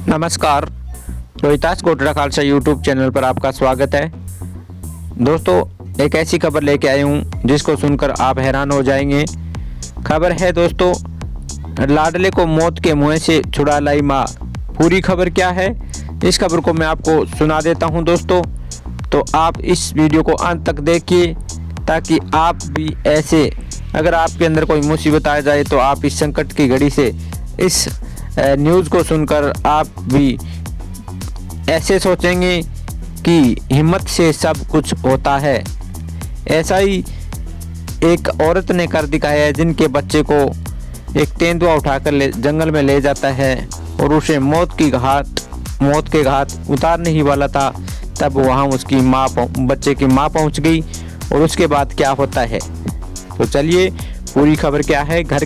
नमस्कार। रोहितास कोटरा Khalsa YouTube channel पर आपका स्वागत है। दोस्तों, एक ऐसी खबर लेके आया हूँ जिसको सुनकर आप हैरान हो जाएंगे। खबर है दोस्तों, लाडले को मौत के मुंह से छुड़ा लाई माँ। पूरी खबर क्या है, इस खबर को मैं आपको सुना देता हूँ दोस्तों। तो आप इस वीडियो को अंत तक देखिए ताकि आप भी ऐसे, अगर आपके अंदर कोई मुसीबत आ जाए तो आप इस संकट की घड़ी से इस न्यूज़ को सुनकर आप भी ऐसे सोचेंगे कि हिम्मत से सब कुछ होता है। ऐसा ही एक औरत ने कर दिखाया है, जिनके बच्चे को एक तेंदुआ उठाकर जंगल में ले जाता है और उसे मौत के घाट उतारने ही वाला था, तब वहाँ उसकी बच्चे की माँ पहुँच गई। और उसके बाद क्या होता है, तो चलिए पूरी खबर क्या है। घर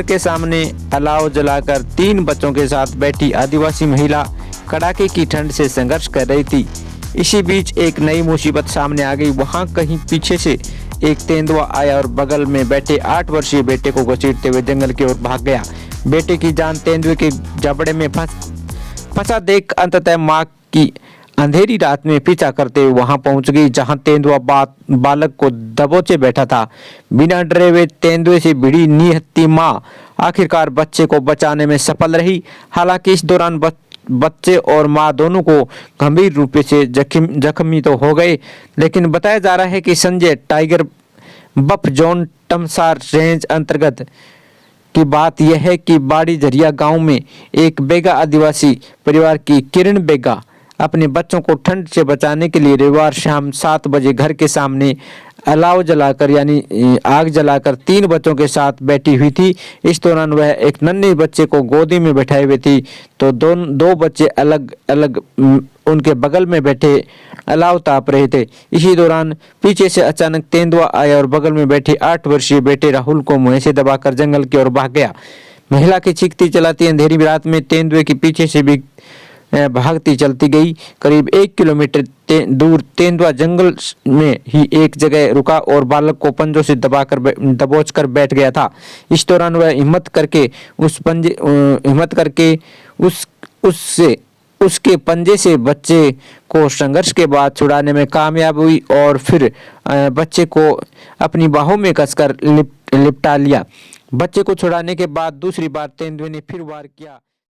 के सामने अलाव जलाकर 3 बच्चों के साथ बैठी आदिवासी महिला कड़ाके की ठंड से संघर्ष कर रही थी। इसी बीच एक नई मुसीबत सामने आ गई। वहां कहीं पीछे से एक तेंदुआ आया और बगल में बैठे 8 वर्षीय बेटे को घसीटते हुए जंगल की ओर भाग गया। बेटे की जान तेंदुए के जबड़े में फंसा देख अंततः माँ की अंधेरी रात में पीछा करते हुए वहां पहुंच गई, जहां तेंदुआ बालक को दबोचे बैठा था। बिना डरे हुए तेंदुए से भिड़ी निहत्थी मां आखिरकार बच्चे को बचाने में सफल रही। हालांकि इस दौरान बच्चे और मां दोनों को गंभीर रूप से जख्मी तो हो गए, लेकिन बताया जा रहा है कि संजय टाइगर बफ जोन टमसार रेंज अंतर्गत की बात यह है कि बाड़ी झरिया गांव में एक बेगा आदिवासी परिवार की किरण बेगा अपने बच्चों को ठंड से बचाने के लिए रविवार शाम 7 बजे घर के सामने अलाव जलाकर यानी आग जलाकर 3 बच्चों के साथ बैठी हुई थी। इस दौरान वह एक नन्हे बच्चे को गोदी में बैठाए हुए थी, तो दो बच्चे अलग अलग उनके बगल में बैठे अलाव ताप रहे थे। इसी दौरान पीछे से अचानक तेंदुआ आया और बगल में बैठे 8 वर्षीय बेटे राहुल को मुंह से दबाकर जंगल की ओर भाग गया। महिला की चीखती चलाती अंधेरी रात में तेंदुए के पीछे से भी भागती चलती गई। करीब 1 किलोमीटर दूर तेंदुआ जंगल में ही एक जगह रुका और बालक को पंजों से दबोचकर बैठ गया था। इस दौरान वह हिम्मत करके उसके पंजे से बच्चे को संघर्ष के बाद छुड़ाने में कामयाब हुई और फिर बच्चे को अपनी बाहों में कसकर लिपटा लिया। बच्चे को छुड़ाने के बाद दूसरी बार तेंदुए ने फिर वार किया।